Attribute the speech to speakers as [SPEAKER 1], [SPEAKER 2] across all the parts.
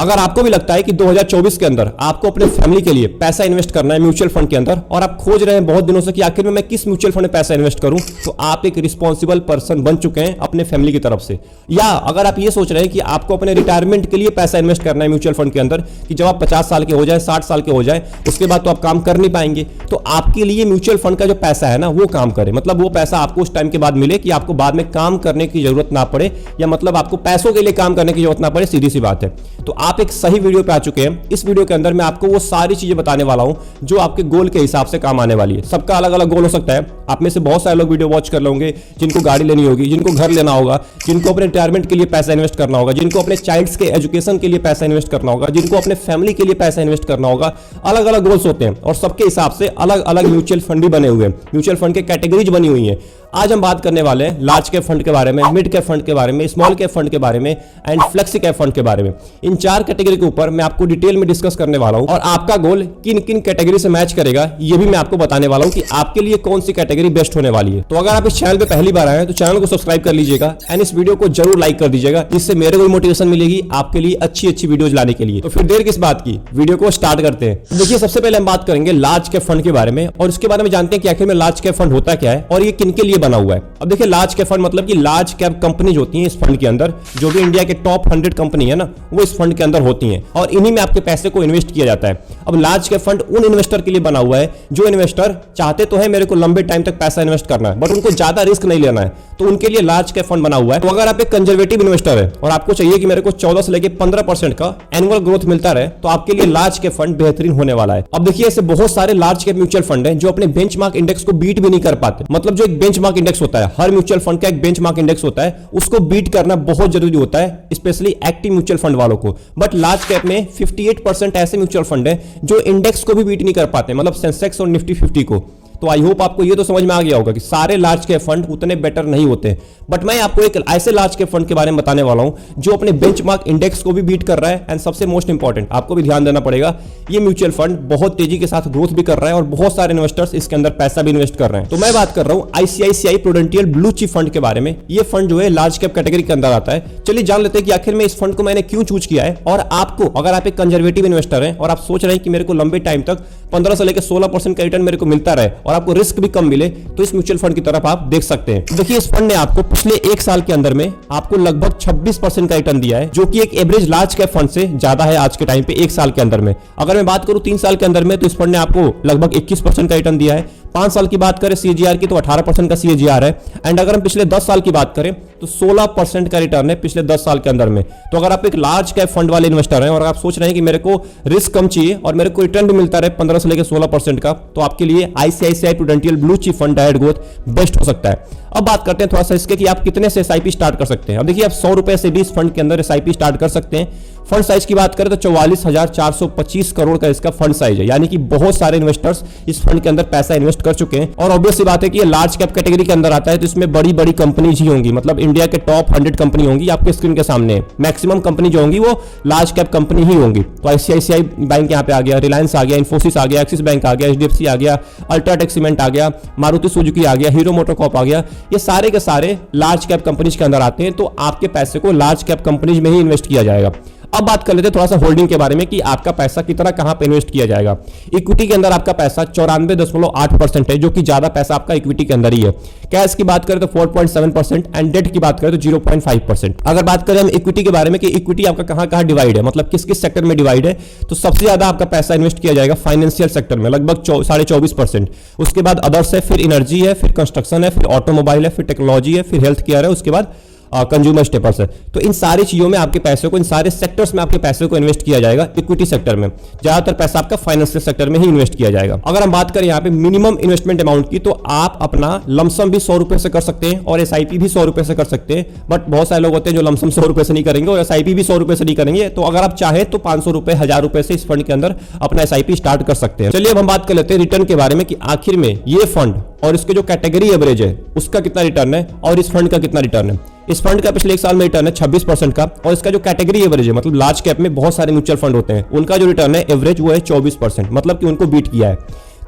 [SPEAKER 1] अगर आपको भी लगता है कि 2024 के अंदर आपको अपने फैमिली के लिए पैसा इन्वेस्ट करना है म्यूचुअल फंड के अंदर और आप खोज रहे हैं बहुत दिनों से कि आखिर में मैं किस म्यूचुअल फंड में पैसा इन्वेस्ट करूं, तो आप एक रिस्पॉन्सिबल पर्सन बन चुके हैं अपने फैमिली की तरफ से। या अगर आप ये सोच रहे हैं कि आपको अपने रिटायरमेंट के लिए पैसा इन्वेस्ट करना है म्यूचुअल फंड के अंदर कि जब आप 50 साल के हो जाए, 60 साल के हो जाए, उसके बाद तो आप काम कर नहीं पाएंगे, तो आपके लिए म्यूचुअल फंड का जो पैसा है ना वो काम करे। मतलब वो पैसा आपको उस टाइम के बाद मिले कि आपको बाद में काम करने की जरूरत ना पड़े, या मतलब आपको पैसों के लिए काम करने की जरूरत ना पड़े। सीधी सी बात है। तो आप एक सही वीडियो पे आ चुके हैं। इस वीडियो के अंदर मैं आपको वो सारी चीजें बताने वाला हूं जो आपके गोल के हिसाब से काम आने वाली है। सबका अलग अलग गोल हो सकता है। आप में से बहुत सारे लोग वीडियो वॉच कर लोगे जिनको गाड़ी लेनी होगी, जिनको घर लेना होगा, जिनको अपने रिटायरमेंट के लिए पैसा इन्वेस्ट करना होगा, जिनको अपने चाइल्ड्स के एजुकेशन के लिए पैसा इन्वेस्ट करना होगा, जिनको अपने फैमिली के लिए पैसा इन्वेस्ट करना होगा। अलग अलग गोल्स होते हैं और सबके हिसाब से अलग अलग म्यूचुअल फंड भी बने हुए हैं। म्यूचुअल फंड के कैटेगरीज बनी हुई हैं। आज हम बात करने वाले हैं लार्ज कैप फंड के बारे में, मिड कैप फंड के बारे में, स्मॉल कैप फंड के बारे में एंड फ्लेक्सी कैप फंड के बारे में। इन 4 कैटेगरी के ऊपर मैं आपको डिटेल में डिस्कस करने वाला हूं और आपका गोल किन किन कैटेगरी से मैच करेगा ये भी मैं आपको बताने वाला हूं कि आपके लिए कौन सी कैटेगरी बेस्ट होने वाली है। तो अगर आप इस चैनल पे पहली बार आए हैं तो चैनल को सब्सक्राइब कर लीजिएगा एंड इस वीडियो को जरूर लाइक कर दीजिएगा, जिससे मेरे को मोटिवेशन मिलेगी आपके लिए अच्छी अच्छी वीडियोज लाने के लिए। तो फिर देर किस बात की, वीडियो को स्टार्ट करते हैं। देखिए, सबसे पहले हम बात करेंगे लार्ज कैप फंड के बारे में और उसके बारे में जानते हैं कि आखिर में लार्ज कैप फंड होता क्या है और ये किन के लिए बना हुआ है। अब देखिए, लार्ज कैप फंड मतलब कि लार्ज कैप कंपनीज होती हैं इस फंड के अंदर। जो भी इंडिया के टॉप 100 कंपनी है ना, वो इस फंड के अंदर होती हैं और इन्हीं में आपके पैसे को इन्वेस्ट किया जाता है। अब लार्ज कैप फंड उन इन्वेस्टर के लिए बना हुआ है जो इन्वेस्टर चाहते तो है मेरे को लंबे टाइम तक पैसा इन्वेस्ट करना है, बट उनको ज्यादा रिस्क नहीं लेना है, तो उनके लिए लार्ज कैप फंड बना हुआ है। तो अगर आप एक कंजर्वेटिव इन्वेस्टर है और आपको चाहिए कि मेरे को 14 से लेकर 15% का एनुअल ग्रोथ मिलता रहे, तो आपके लिए लार्ज कैप फंड बेहतरीन होने वाला है। अब देखिए, ऐसे बहुत सारे लार्ज कैप म्यूचुअल फंड है जो अपने बेंचमार्क इंडेक्स को बीट भी नहीं कर पाते। मतलब जो एक बेंचमार्क इंडेक्स होता है, हर म्यूचुअल फंड का एक बेंचमार्क इंडेक्स होता है, उसको बीट करना बहुत जरूरी होता है, स्पेशली एक्टिव म्यूचुअल फंड वालों को। बट लार्ज कैप में 58% ऐसे म्यूचुअल फंड है जो इंडेक्स को भी बीट नहीं कर पाते, मतलब सेंसेक्स और निफ्टी 50 को। तो आई होप आपको ये तो समझ में आ गया होगा कि सारे लार्ज कैप फंड उतने बेटर नहीं होते, बट मैं आपको एक ऐसे लार्ज कैप फंड के बारे में बताने वाला हूं जो अपने बेंचमार्क इंडेक्स को भी बीट कर रहा है। एंड सबसे मोस्ट इंपॉर्टेंट आपको भी ध्यान देना पड़ेगा, ये म्यूचुअल फंड बहुत तेजी के साथ ग्रोथ भी कर रहा है और बहुत सारे इन्वेस्टर्स इसके अंदर पैसा भी इन्वेस्ट कर रहे हैं। तो मैं बात कर रहा हूं ICICI Prudential blue chip fund के बारे में। ये फंड जो है लार्ज कैप कैटेगरी के अंदर आता है। चलिए जान लेते हैं कि आखिर में इस फंड को मैंने क्यों चूज किया है। और आपको, अगर आप एक कंजर्वेटिव इन्वेस्टर हैं और आप सोच रहे हैं कि मेरे को लंबे टाइम तक 15 से लेकर 16% का रिटर्न मेरे को मिलता रहे और आपको रिस्क भी कम मिले, तो इस म्यूचुअल फंड की तरफ आप देख सकते हैं। देखिए, इस फंड ने आपको पिछले 1 साल के अंदर में आपको लगभग 26% का रिटर्न दिया है, जो कि एक एवरेज लार्ज कैप फंड से ज्यादा है आज के टाइम पे 1 साल के अंदर में। अगर मैं बात करूं 3 साल के अंदर में, तो इस फंड ने आपको लगभग 21% का रिटर्न दिया है। 5 साल की बात करें सीएजीआर की तो 18% का सीएजीआर है। एंड अगर हम पिछले 10 साल की बात करें तो 16% का रिटर्न है पिछले 10 साल के अंदर में। तो अगर आप एक लार्ज कैप फंड वाले इन्वेस्टर हैं और आप सोच रहे हैं कि मेरे को रिस्क कम चाहिए और मेरे को रिटर्न भी मिलता रहे 15 से लेकर 16% का, तो आपके लिए ICICI Prudential blue chip fund direct growth best हो सकता है। अब बात करते हैं थोड़ा सा इसके कि आप कितने से एसआईपी स्टार्ट कर सकते हैं। अब देखिए, आप 100 रुपए से भी इस फंड के अंदर एसआईपी स्टार्ट कर सकते हैं। फंड साइज की बात करें तो 44,425 करोड़ का इसका फंड साइज है, यानी कि बहुत सारे इन्वेस्टर्स इस फंड के अंदर पैसा इन्वेस्ट कर चुके हैं। और ऑब्वियस सी बात है कि ये लार्ज कैप कैटेगरी के अंदर आता है, तो इसमें बड़ी बड़ी कंपनीज ही होंगी, मतलब इंडिया के टॉप 100 कंपनी होंगी आपके स्क्रीन के सामने। मैक्सिमम कंपनी जो होंगी वो लार्ज कैप कंपनी ही होंगी। तो आईसीआईसीआई बैंक यहाँ पे आ गया, रिलायंस आ गया, इन्फोसिस आ गया, एक्सिस बैंक आ गया, एचडीएफसी आ गया, अल्ट्राटेक सीमेंट आ गया, मारुति सुजुकी आ गया, हीरो मोटोकॉर्प आ गया। ये सारे के सारे लार्ज कैप कंपनीज के अंदर आते हैं, तो आपके पैसे को लार्ज कैप कंपनीज में ही इन्वेस्ट किया जाएगा। अब बात कर लेते हैं थोड़ा सा होल्डिंग के बारे में कि आपका पैसा कितना कहां पे इन्वेस्ट किया जाएगा। इक्विटी के अंदर आपका पैसा 94.8% है, जो कि ज्यादा पैसा आपका इक्विटी के अंदर ही है। कैश की बात करें तो 4.7% एंड डेट की बात करें तो 0.5%। अगर बात करें हम इक्विटी के बारे में कि इक्विटी आपका कहां डिवाइड है, मतलब किस किस सेक्टर में डिवाइड है, तो सबसे ज्यादा आपका पैसा इन्वेस्ट किया जाएगा फाइनेंशियल सेक्टर में, लगभग 24.5%। उसके बाद अदर्स है, फिर एनर्जी है, फिर कंस्ट्रक्शन है, फिर ऑटोमोबाइल है, फिर टेक्नोलॉजी है, फिर हेल्थ केयर है, उसके बाद कंज्यूमर स्टेपल्स है। तो इन सारी चीजों में आपके पैसे को, इन सारे सेक्टर्स में आपके पैसे को इन्वेस्ट किया जाएगा। इक्विटी सेक्टर में ज्यादातर पैसा आपका फाइनेंशियल सेक्टर में ही इन्वेस्ट किया जाएगा। अगर हम बात करें यहाँ पे मिनिमम इन्वेस्टमेंट अमाउंट की, तो आप अपना लमसम भी 100 रुपए से कर सकते हैं और एसआईपी भी 100 रुपए से कर सकते हैं। बट बहुत सारे लोग होते हैं जो लमसम 100 रुपए से नहीं करेंगे और एसआईपी भी 100 रुपए से नहीं करेंगे। तो अगर आप चाहें तो 500 रुपए, 1000 रुपए से इस फंड के अंदर अपना एसआईपी स्टार्ट कर सकते हैं। चलिए अब हम बात कर लेते हैं रिटर्न के बारे में कि आखिर में ये फंड और इसके जो कैटेगरी एवरेज है उसका कितना रिटर्न है और इस फंड का कितना रिटर्न है। इस फंड का पिछले 1 साल में रिटर्न है 26% का और इसका जो कैटेगरी एवरेज है, मतलब लार्ज कैप में बहुत सारे म्यूचुअल फंड होते हैं, उनका जो रिटर्न है एवरेज वो है 24%, मतलब कि उनको बीट किया है।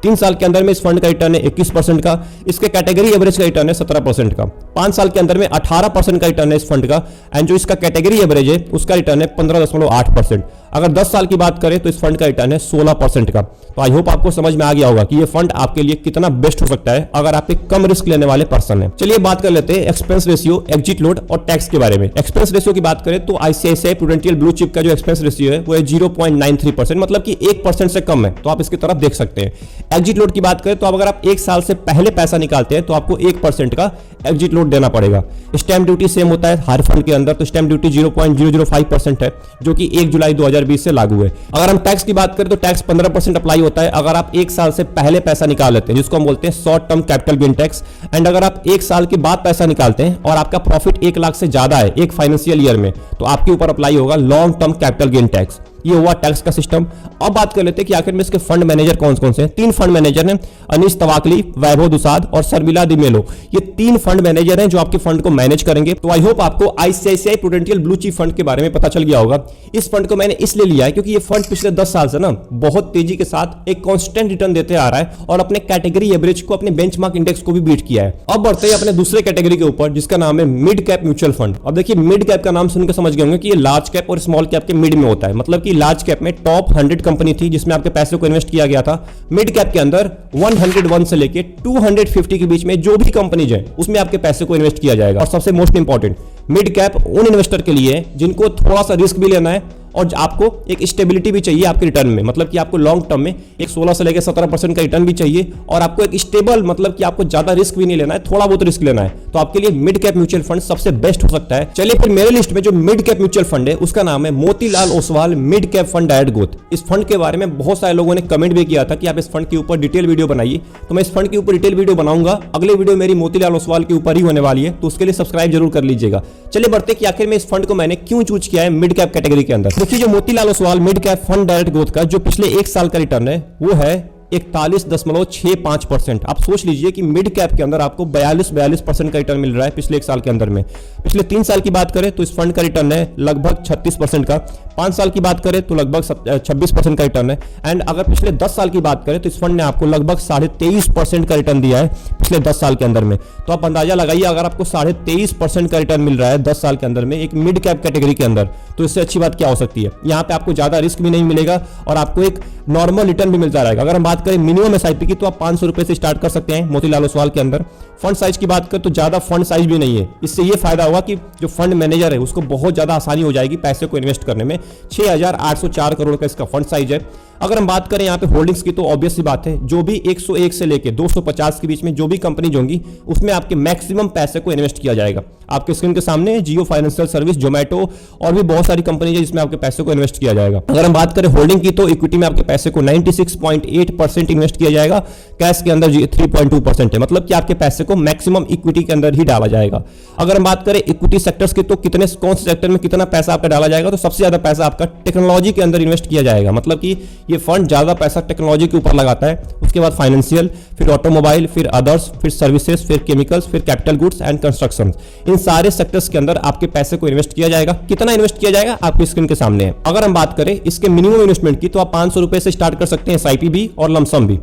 [SPEAKER 1] 3 साल के अंदर में इस फंड का रिटर्न है 21% का, इसके कैटेगरी एवरेज का रिटर्न है 17% का। 5 साल के अंदर में 18% का रिटर्न है इस फंड का, एंड जो इसका कैटेगरी एवरेज है उसका रिटर्न है 15.8%। अगर 10 साल की बात करें तो इस फंड का रिटर्न है 16% का। तो आई होप आपको समझ में आ गया होगा कि ये फंड आपके लिए कितना बेस्ट हो सकता है अगर आप एक कम रिस्क लेने वाले पर्सन हैं। चलिए बात कर लेते हैं एक्सपेंस रेशियो, एग्जिट लोड और टैक्स के बारे में। एक्सपेंस रेशियो की बात करें तो आईसीआईसीआई प्रूडेंशियल ब्लू चिप का जो एक्सपेंस रेशियो है वो है 0.93%, मतलब कि 1% से कम है, तो आप इसकी तरफ देख सकते हैं। एग्जिट लोड की बात करें तो अगर आप 1 साल से पहले पैसा निकालते हैं तो आपको 1% का एग्जिट लोड देना पड़ेगा। स्टैंप ड्यूटी सेम होता है हर फंड के अंदर, तो स्टैंप ड्यूटी 0.005% है जो कि 1 जुलाई 2020 से लागू है। अगर हम टैक्स की बात करें तो टैक्स 15% अप्लाई होता है अगर आप 1 साल से पहले पैसा निकाल लेते हैं, जिसको हम बोलते हैं short term capital gain tax. And अगर आप 1 साल के बाद पैसा निकालते हैं और आपका प्रॉफिट 1 लाख से ज्यादा है एक फाइनेंशियल ईयर में, तो आपके ऊपर अप्लाई होगा long term capital gain tax. ये हुआ टैक्स का सिस्टम। अब बात कर लेते हैं कि आखिर में इसके फंड मैनेजर कौन कौन से हैं। 3 फंड मैनेजर हैं, अनीश तवाकली, वैभव दुसाद और शर्मिला दिमेलो। ये 3 फंड मैनेजर हैं जो आपके फंड को मैनेज करेंगे। तो आई होप आपको ICICI prudential blue chip fund के बारे में पता चल गया होगा। इस फंड को मैंने इसलिए लिया है क्योंकि ये फंड पिछले 10 साल से ना बहुत तेजी के साथ एक कांस्टेंट रिटर्न देते आ रहा है और अपने कैटेगरी एवरेज को, अपने बेंचमार्क इंडेक्स को भी बीट किया है। अब बढ़ते हैं अपने दूसरे कैटेगरी के ऊपर जिसका नाम है मिड कैप म्यूचुअल फंड। अब देखिए मिड कैप का नाम सुनकर समझ गए होंगे कि ये लार्ज कैप और स्मॉल कैप के मिड में होता है, मतलब कि लार्ज कैप में टॉप 100 कंपनी थी जिसमें आपके पैसे को इन्वेस्ट किया गया था। मिड कैप के अंदर 101 से लेके 250 के बीच में जो भी कंपनीज है उसमें आपके पैसे को इन्वेस्ट किया जाएगा। और सबसे मोस्ट इंपॉर्टेंट, मिड कैप उन इन्वेस्टर के लिए है जिनको थोड़ा सा रिस्क भी लेना है और आपको एक स्टेबिलिटी भी चाहिए आपके रिटर्न में, मतलब कि आपको लॉन्ग टर्म में एक 16 से लेकर 17% का रिटर्न भी चाहिए और आपको एक स्टेबल, मतलब कि आपको ज्यादा रिस्क भी नहीं लेना है, थोड़ा बहुत रिस्क लेना है। तो आपके लिए मिड कैप म्यूचुअल फंड सबसे बेस्ट हो सकता है। चलिए फिर मेरे लिस्ट में जो मिड कैप म्यूचुअल फंड है उसका नाम है Motilal Oswal mid cap fund direct growth. इस फंड के बारे में बहुत सारे लोगों ने कमेंट भी किया था कि आप इस फंड के ऊपर डिटेल वीडियो बनाइए, तो मैं इस फंड के ऊपर डिटेल वीडियो बनाऊंगा। अगले वीडियो मेरी मोतीलाल ओसवाल के ऊपर ही होने वाली है, तो उसके लिए सब्सक्राइब जरूर कर लीजिएगा। चलिए बढ़ते कि आखिर में इस फंड को मैंने क्यों चूज किया है मिड कैप कैटेगरी के अंदर। देखिए जो Motilal Oswal mid cap fund direct growth का जो पिछले 1 साल का रिटर्न है वो है 41.65%। आप सोच लीजिए कि मिड कैप के अंदर आपको 42% का रिटर्न मिल रहा है पिछले 1 साल के अंदर में। पिछले 3 साल की बात करें तो इस फंड का रिटर्न है लगभग 36% का। 5 साल की बात करें तो लगभग 26% का रिटर्न है। एंड अगर पिछले 10 साल की बात करें तो इस फंड ने आपको लगभग 23.5% का रिटर्न दिया है पिछले 10 साल के अंदर में। तो आप अंदाजा लगाइए अगर आपको 23.5% का रिटर्न मिल रहा है 10 साल के अंदर में एक मिड कैप कैटेगरी के अंदर, तो इससे अच्छी बात क्या हो सकती है। यहाँ पे आपको ज्यादा रिस्क भी नहीं मिलेगा और आपको एक नॉर्मल रिटर्न भी मिलता रहेगा। अगर हम बात करें मिनिमम एसआईपी की तो आप 500 रुपए से स्टार्ट कर सकते हैं मोतीलाल ओसवाल के अंदर। फंड साइज की बात करें तो ज्यादा फंड साइज भी नहीं है। इससे ये फायदा होगा कि जो फंड मैनेजर है उसको बहुत ज्यादा आसानी हो जाएगी पैसे को इन्वेस्ट करने में। 6,804 करोड़ का इसका फंड साइज है। अगर हम बात करें यहाँ पे होल्डिंग्स की तो ऑब्वियस सी बात है जो भी 101 से लेके 250 के बीच में जो भी कंपनीज होंगी उसमें आपके मैक्सिमम पैसे को इन्वेस्ट किया जाएगा। आपके स्क्रीन के सामने जियो फाइनेंशियल सर्विस, जोमेटो और भी बहुत सारी कंपनीज है जिसमें आपके पैसे को इन्वेस्ट किया जाएगा। अगर हम बात करें होल्डिंग की तो इक्विटी में आपके पैसे को 96.8% इन्वेस्ट किया जाएगा। कैश के अंदर 3.2% है, मतलब कि आपके पैसे को मैक्सिमम इक्विटी के अंदर ही डाला जाएगा। अगर हम बात करें इक्विटी सेक्टर्स की तो कितने कौन से सेक्टर में कितना पैसा आपका डाला जाएगा, तो सबसे ज्यादा पैसा आपका टेक्नोलॉजी के अंदर इन्वेस्ट किया जाएगा। मतलब कि ये फंड ज्यादा पैसा टेक्नोलॉजी के ऊपर लगाता है। उसके बाद फाइनेंशियल, फिर ऑटोमोबाइल, फिर अदर्स, फिर सर्विसेज, फिर केमिकल्स, फिर कैपिटल गुड्स एंड कंस्ट्रक्शन। इन सारे सेक्टर्स के अंदर आपके पैसे को इन्वेस्ट किया जाएगा। कितना इन्वेस्ट किया जाएगा आपकी स्क्रीन के सामने है। अगर हम बात करें इसके मिनिमम इन्वेस्टमेंट की तो आप 500 रुपए से स्टार्ट कर सकते हैं एसआईपी भी और लमसम भी।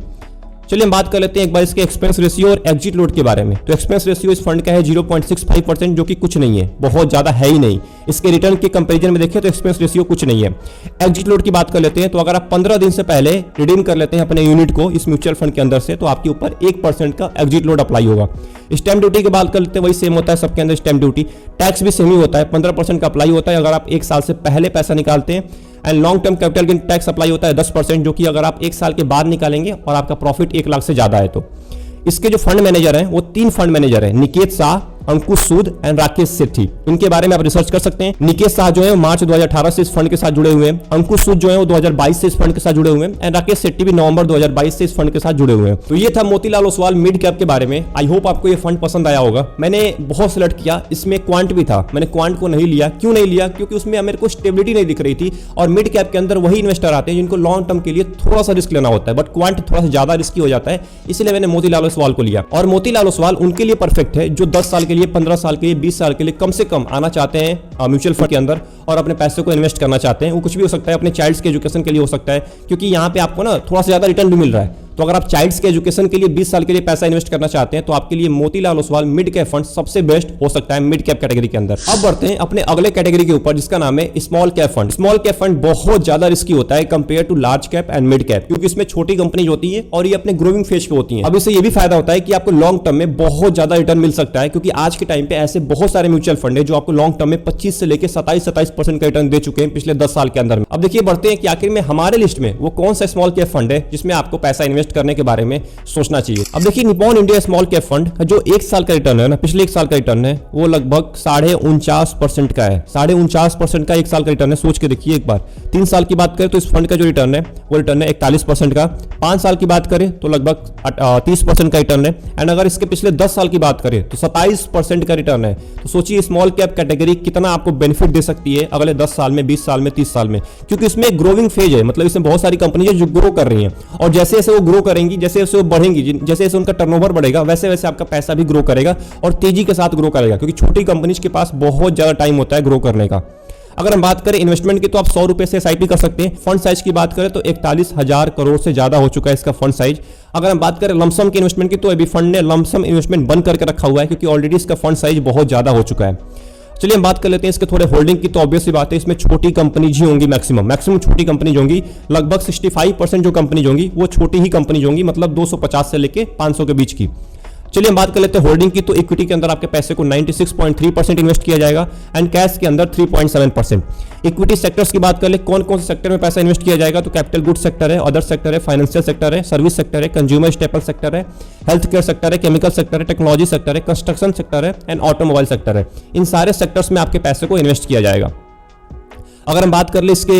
[SPEAKER 1] चलिए हम बात कर लेते हैं एक बार इसके एक्सपेंस रेशियो और एग्जिट लोड के बारे में। तो एक्सपेंस रेशियो इस फंड का है 0.65%, जो कि कुछ नहीं है, बहुत ज्यादा है ही नहीं। इसके रिटर्न के कंपैरिजन में देखें तो एक्सपेंस रेशियो कुछ नहीं है। एग्जिट लोड की बात कर लेते हैं तो अगर आप 15 दिन से पहले रिडीम कर लेते हैं अपने यूनिट को इस म्यूचुअल फंड के अंदर से तो आपके ऊपर 1% का एग्जिट लोड अप्लाई होगा। स्टैंप ड्यूटी की बात कर लेते हैं, वही सेम होता है सबके अंदर स्टैंप ड्यूटी। टैक्स भी सेम ही होता है, 15% का अप्लाई होता है अगर आप 1 साल से पहले पैसा निकालते हैं। And long term capital gain tax apply होता है 10%, जो कि अगर आप 1 साल के बाद निकालेंगे और आपका प्रॉफिट 1 लाख से ज्यादा है तो। इसके जो फंड मैनेजर हैं वो 3 फंड मैनेजर हैं, निकेत शाह, अंकुश सूद एंड राकेश सेठी। इनके बारे में आप रिसर्च कर सकते हैं। निकेत शाह जो है मार्च 2018 से इस फंड के साथ जुड़े हुए हैं। अंकुश सूद जो है वो 2022 से इस फंड के साथ जुड़े हुए हैं एंड राकेश सेठी भी नवंबर 2022 से इस फंड के साथ जुड़े हुए हैं। तो ये था मोतीलाल ओसवाल मिड कैप के बारे में। आई होप आपको ये फंड पसंद आया होगा। मैंने बहुत सिलेक्ट किया, इसमें क्वांट भी था, मैंने क्वांट को नहीं लिया। क्यों नहीं लिया? क्योंकि उसमें मेरे को स्टेबिलिटी नहीं दिख रही थी और मिड कैप के अंदर वही इन्वेस्टर आते हैं जिनको लॉन्ग टर्म के लिए थोड़ा सा रिस्क लेना होता है, बट क्वांट थोड़ा सा ज्यादा रिस्की हो जाता है, इसलिए मैंने मोतीलाल ओसवाल को लिया। और मोतीलाल ओसवाल उनके लिए परफेक्ट है जो 10 साल के लिए, 15 साल के लिए, 20 साल के लिए कम से कम आना चाहते हैं म्यूचुअल फंड के अंदर और अपने पैसे को इन्वेस्ट करना चाहते हैं। वो कुछ भी हो सकता है, अपने चाइल्ड्स के एजुकेशन के लिए हो सकता है, क्योंकि यहाँ पे आपको ना थोड़ा सा ज्यादा रिटर्न भी मिल रहा है। तो अगर आप चाइल्ड्स के एजुकेशन के लिए 20 साल के लिए पैसा इन्वेस्ट करना चाहते हैं तो आपके लिए Motilal Oswal mid cap fund सबसे बेस्ट हो सकता है मिड कैप कैटेगरी के अंदर। अब बढ़ते हैं अपने अगले कैटेगरी के ऊपर जिसका नाम है small cap fund. Small cap fund बहुत ज्यादा रिस्की होता है compare to large cap and mid cap, क्योंकि इसमें छोटी कंपनी होती है और ये अपने ग्रोइंग फेज पे होती है। अब इससे ये भी फायदा होता है कि आपको लॉन्ग टर्म में बहुत ज्यादा रिटर्न मिल सकता है, क्योंकि आज के टाइम पे ऐसे बहुत सारे म्यूचुअल फंड है जो आपको लॉन्ग टर्म में 25 से लेकर 27% का रिटर्न दे चुके हैं पिछले 10 साल के अंदर में। अब देखिए बढ़ते हैं कि आखिर में हमारे लिस्ट में वो कौन सा स्मॉल कैप फंड है जिसमें आपको पैसा इन्वेस्ट करने के बारे में सोचना चाहिए। अब देखिए Nippon India small cap fund का जो 1 साल का रिटर्न है ना, पिछले 1 साल का रिटर्न है वो लगभग 49.5% का है। 49.5% का 1 साल का रिटर्न है, सोच के देखिए एक बार। 3 साल की बात करें तो इस फंड का जो रिटर्न है वो रिटर्न है 41% का। 5 साल की बात करें तो लगभग 30% का रिटर्न है। एंड अगर इसके पिछले 10 साल की बात करें तो 27% का रिटर्न है। तो सोचिए स्मॉल कैप कैटेगरी कितना आपको बेनिफिट दे सकती है अगले 10 साल में, 20 साल में, 30 साल में, क्योंकि इसमें ग्रोइंग फेज है। मतलब इसमें बहुत सारी कंपनी है जो ग्रो कर रही हैं और जैसे जैसे वो ग्रो करेंगी, जैसे जैसे वो बढ़ेंगी, जैसे जैसे उनका टर्नओवर बढ़ेगा वैसे वैसे आपका पैसा भी ग्रो करेगा और तेजी के साथ ग्रो करेगा, क्योंकि छोटी कंपनीज के पास बहुत ज्यादा टाइम होता है ग्रो करने का। अगर हम बात करें इन्वेस्टमेंट की तो आप 100 रुपए से एसआईपी कर सकते हैं। फंड साइज की बात करें तो 41,000 करोड़ से ज्यादा हो चुका है इसका फंड साइज। अगर हम बात करें लमसम के इन्वेस्टमेंट की तो अभी फंड ने लमसम इन्वेस्टमेंट बंद करके रखा हुआ है, क्योंकि ऑलरेडी इसका फंड साइज बहुत ज्यादा हो चुका है। चलिए हम बात कर लेते हैं इसके थोड़े होल्डिंग की। तो ऑब्वियस सी बात है इसमें छोटी कंपनीज ही होंगी, मैक्सिमम छोटी कंपनीज होंगी। लगभग 65% जो कंपनीज होंगी वो छोटी ही कंपनीज होंगी, मतलब 250 से लेके 500 के बीच की। चलिए हम बात कर लेते हैं होल्डिंग की। तो इक्विटी के अंदर आपके पैसे को 96.3% इन्वेस्ट किया जाएगा एंड कैश के अंदर 3.7%। इक्विटी सेक्टर्स की बात कर ले, कौन कौन से सेक्टर में पैसा इन्वेस्ट किया जाएगा तो कैपिटल गुड सेक्टर है, अदर सेक्टर है, फाइनेंशियल सेक्टर है, सर्विस सेक्टर है, कंज्यूमर स्टेपल सेक्टर है, हेल्थ केयर सेक्टर है, केमिकल सेक्टर है, टेक्नोलॉजी सेक्टर है, कंस्ट्रक्शन सेक्टर है एंड ऑटोमोबाइल सेक्टर है। इन सारे सेक्टर्स में आपके पैसे को इन्वेस्ट किया जाएगा। अगर हम बात कर ले इसके,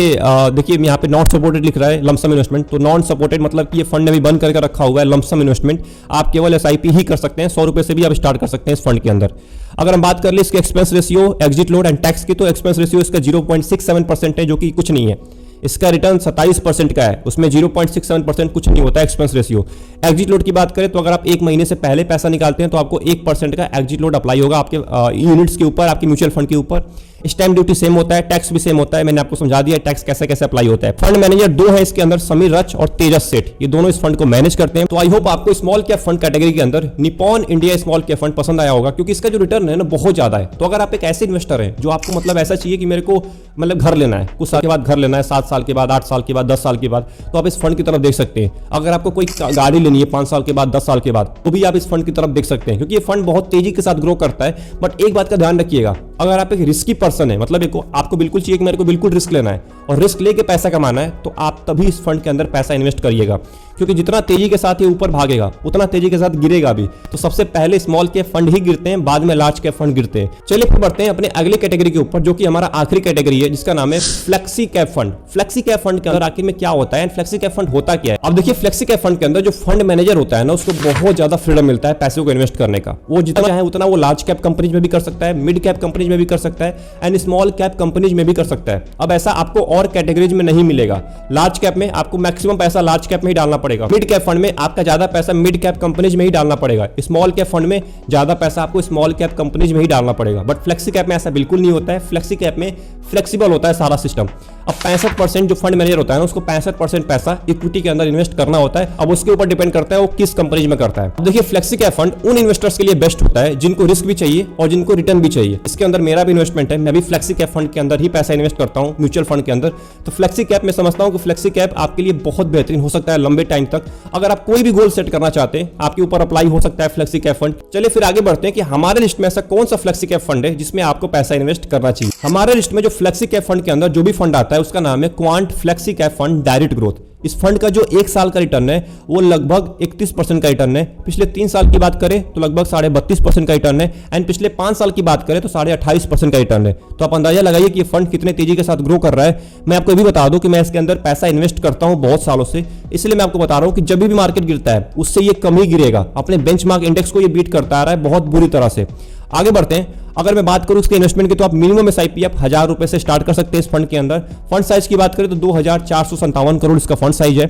[SPEAKER 1] देखिए यहाँ पे नॉट सपोर्टेड लिख रहा है लमसम इन्वेस्टमेंट। तो नॉन सपोर्टेड मतलब कि ये फंड ने भी बंद करके रखा हुआ है लमसम इन्वेस्टमेंट। आप केवल एसआईपी ही कर सकते हैं, 100 रुपए से भी आप स्टार्ट कर सकते हैं इस फंड के अंदर। अगर हम बात कर ले इसके expense ratio, exit load and tax की, तो एक्सपेंस रेशियो इसका 0.67% है, जो कि कुछ नहीं है। इसका रिटर्न 27% का है, उसमें 0.67% कुछ नहीं होता है एक्सपेंस रेशियो। एग्जिट लोड की बात करें तो अगर आप 1 महीने से पहले पैसा निकालते हैं तो आपको 1% का एग्जिट लोड अप्लाई होगा आपके यूनिट्स के ऊपर, आपके म्यूचुअल फंड के ऊपर। स्टैम्प ड्यूटी सेम होता है, टैक्स भी सेम होता है, मैंने आपको समझा दिया टैक्स कैसे कैसे अप्लाई होता है। फंड मैनेजर 2 है इसके अंदर, समीर रच और तेजस सेठ, ये दोनों इस फंड को मैनेज करते हैं। तो आई होप आपको स्मॉल कैप फंड कैटेगरी के अंदर Nippon India small cap fund पसंद आया होगा, क्योंकि इसका जो रिटर्न है ना बहुत ज्यादा है। तो अगर आप एक ऐसे इन्वेस्टर हैं जो आपको मतलब ऐसा चाहिए कि मेरे को मतलब घर लेना है, कुछ साल के बाद घर लेना है, 7 साल के बाद, 8 साल के बाद, 10 साल के बाद, तो आप इस फंड की तरफ देख सकते हैं। अगर आपको कोई गाड़ी लेनी है 5 साल के बाद, 10 साल के बाद, तो भी आप इस फंड की तरफ देख सकते हैं, क्योंकि ये फंड बहुत तेजी के साथ ग्रो करता है। बट एक बात का ध्यान रखिएगा, अगर आप एक रिस्की पर्सन है, मतलब आपको बिल्कुल चाहिए कि मेरे को बिल्कुल रिस्क लेना है और रिस्क लेके पैसा कमाना है, तो आप तभी इस फंड के अंदर पैसा इन्वेस्ट करिएगा, क्योंकि जितना तेजी के साथ ये ऊपर भागेगा उतना तेजी के साथ गिरेगा भी। तो सबसे पहले स्मॉल कैप फंड ही गिरते हैं, बाद में लार्ज कैप फंड गिरते हैं। चलिए फिर बढ़ते हैं अपने अगले कैटेगरी के ऊपर, जो कि हमारा आखिरी कैटेगरी है, जिसका नाम है flexi cap fund. Flexi cap fund के अंदर आखिर में क्या होता है, फ्लेक्सी कैप फंड होता क्या है? अब देखिए फ्लेक्सी कैप फंड के अंदर जो फंड मैनेजर होता है ना, उसको बहुत ज्यादा फ्रीडम मिलता है पैसे को इन्वेस्ट करने का। वो जितना चाहे उतना वो लार्ज कैप कंपनीज में भी कर सकता है, मिड कैप कंपनीज में भी कर सकता है एंड स्मॉल कैप कंपनीज में भी कर सकता है। अब ऐसा आपको और कैटेगरीज में नहीं मिलेगा। लार्ज कैप में आपको मैक्सिमम पैसा लार्ज कैप में ही डालना पड़ेगा, मिड कैप फंड में आपका ज्यादा पैसा मिड कैप कंपनीज में ही डालना पड़ेगा, स्मॉल कैप फंड में ज्यादा पैसा आपको स्मॉल कैप कंपनीज में ही डालना पड़ेगा। बट फ्लेक्सी कैप में ऐसा बिल्कुल नहीं होता है। फ्लेक्सी कैप में फ्लेक्सिबल होता है सारा सिस्टम। अब 65% जो फंड मैनेजर होता है ना, उसको 65% पैसा इक्विटी के अंदर इन्वेस्ट करना होता है। अब उसके ऊपर डिपेंड करता है वो किस कंपनीज में करता है। अब देखिए फ्लेक्सी कैप फंड उन इन्वेस्टर्स के लिए बेस्ट होता है जिनको रिस्क भी चाहिए और जिनको रिटर्न भी चाहिए। इसके अंदर मेरा भी इन्वेस्टमेंट है, मैं भी फ्लेक्सी कैप फंड के अंदर ही पैसा इन्वेस्ट करता हूं, म्यूचुअल फंड के अंदर। तो फ्लेक्सी कैप में समझता हूं कि फ्लेक्सी कैप आपके लिए बहुत बेहतरीन हो सकता है लंबे टाइम तक। अगर आप कोई भी गोल सेट करना चाहते हैं, आपके ऊपर अप्लाई हो सकता है फ्लेक्सी कैप फंड। चलिए फिर आगे बढ़ते हैं कि हमारे लिस्ट में ऐसा कौन सा फ्लेक्सी कैप फंड है जिसमें आपको पैसा इन्वेस्ट करना चाहिए। हमारे लिस्ट में जो फ्लेक्सी कैप फंड के अंदर जो भी फंड आता है उसका नाम है quant flexi cap fund direct growth. इस फंड का जो 1 साल का रिटर्न है वो लगभग 31% का रिटर्न है। पिछले 3 साल की बात करें तो लगभग 32.5% का रिटर्न है एंड पिछले 5 साल की बात करें तो 28.5% का रिटर्न है। तो आप अंदाजा लगाइए कि ये फंड कितने तेजी के साथ ग्रो कर रहा है। मैं आपको ये भी बता दूं कि मैं इसके अंदर पैसा इन्वेस्ट करता हूं बहुत सालों से, इसलिए मैं आपको बता रहा हूं कि जब भी मार्केट गिरता है उससे ये कम ही गिरेगा। अपने बेंचमार्क इंडेक्स को ये बीट करता आ रहा है बहुत बुरी तरह से। आगे बढ़ते हैं। अगर मैं बात करूं इसके इन्वेस्टमेंट की तो आप मिनिमम एसआईपी आप 1000 रुपए से स्टार्ट कर सकते हैं इस फंड के अंदर। फंड साइज की बात करें तो 2457 करोड़ इसका फंड साइज है।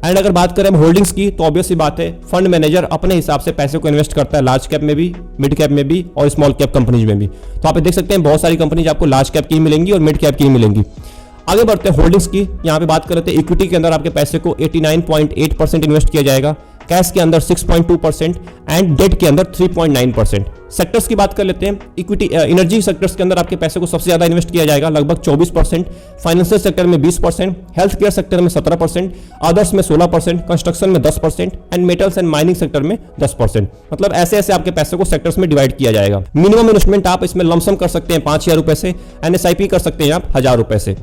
[SPEAKER 1] एंड अगर बात करें होल्डिंग्स की तो ऑब्वियस सी बात है फंड मैनेजर अपने हिसाब से पैसे को इन्वेस्ट करता है लार्ज कैप में भी, मिड कैप में भी और स्मॉल कैप कंपनीज में भी। तो आप देख सकते हैं बहुत सारी कंपनीज आपको लार्ज कैप की मिलेंगी और मिड कैप की मिलेंगी। आगे बढ़ते हैं होल्डिंग्स की। यहाँ पे बात कर रहे थे इक्विटी के अंदर आपके पैसे को 89.8% इन्वेस्ट किया जाएगा, कैश के अंदर 6.2% एंड डेट के अंदर 3.9%। सेक्टर्स की बात कर लेते हैं। इक्विटी एनर्जी सेक्टर्स के अंदर आपके पैसे को सबसे ज्यादा इन्वेस्ट किया जाएगा, लगभग 24%, फाइनेंशियल सेक्टर में 20%, हेल्थ केयर सेक्टर में 17%, अदर्स में 16%, कंस्ट्रक्शन में 10% and metals and mining sector में 10%। मतलब ऐसे ऐसे आपके पैसे को सेक्टर्स में डिवाइड किया जाएगा। मिनिमम इन्वेस्टमेंट आप इसमें लमसम कर सकते हैं 5,000 रुपए से, एनएसआईपी कर सकते हैं आप 1,000 रुपए से।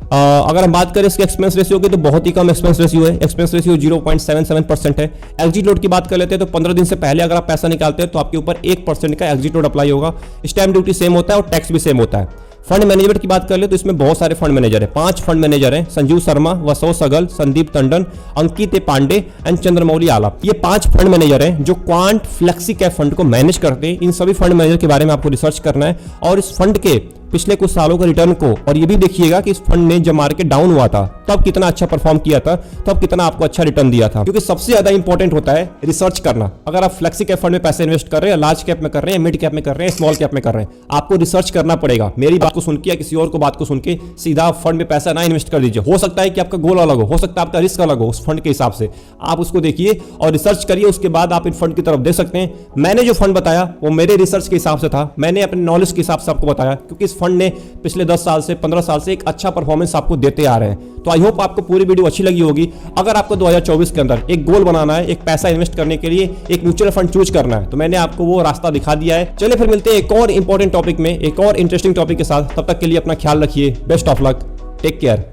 [SPEAKER 1] अगर हम बात करें इसके एक्सपेंस रेशियो की तो बहुत ही कम एक्सपेंस रेशियो है, एक्सपेंस रेशियो 0.77% है। एग्जिट लोड की बात कर लेते हैं तो 15 दिन से पहले अगर आप पैसा निकालते हैं तो आपके ऊपर 1% का एग्जिट लोड अप्लाई होगा। स्टैम्प ड्यूटी सेम होता है और टैक्स भी सेम होता है। फंड मैनेजमेंट की बात कर ले तो इसमें बहुत सारे फंड मैनेजर हैं, 5 फंड मैनेजर हैं, संजीव शर्मा, वसो सगल, संदीप टंडन, अंकित पांडे एंड चंद्रमौली आला। ये 5 फंड मैनेजर हैं जो क्वांट फ्लेक्सी कैप फंड को मैनेज करते हैं। इन सभी फंड मैनेजर के बारे में आपको रिसर्च करना है और इस फंड के पिछले कुछ सालों के रिटर्न को, और ये भी देखिएगा कि इस फंड ने जब मार्केट डाउन हुआ था तब कितना अच्छा परफॉर्म किया था, तब कितना आपको अच्छा रिटर्न दिया था। क्योंकि सबसे ज्यादा इंपॉर्टेंट होता है रिसर्च करना। अगर आप फ्लेक्सी कैप फंड में पैसे इन्वेस्ट कर रहे हैं, लार्ज कैप में कर रहे हैं, मिड कैप में कर रहे हैं, स्मॉल कैप में कर रहे हैं, आपको रिसर्च करना पड़ेगा। मेरी बात को सुन के या किसी और को बात को सुन के सीधा फंड में पैसा ना इन्वेस्ट कर दीजिए। हो सकता है कि आपका गोल अलग हो सकता है आपका रिस्क अलग हो, उस फंड के हिसाब से आप उसको देखिए और रिसर्च करिए, उसके बाद आप इन फंड की तरफ दे सकते हैं। मैंने जो फंड बताया वो मेरे रिसर्च के हिसाब से था, मैंने अपने नॉलेज के हिसाब से आपको बताया, क्योंकि इस फंड ने पिछले 10 साल से 15 साल से एक अच्छा परफॉर्मेंस आपको देते आ रहे हैं। तो आई होप आपको पूरी वीडियो अच्छी लगी होगी। अगर आपको 2024 के अंदर एक गोल बनाना है, एक पैसा इन्वेस्ट करने के लिए एक म्यूचुअल फंड चूज करना है, तो मैंने आपको वो रास्ता दिखा दिया है। चलिए फिर मिलते हैं एक और इंपॉर्टेंट टॉपिक में, एक और इंटरेस्टिंग टॉपिक के साथ। तब तक के लिए अपना ख्याल रखिए। Best of luck, take care.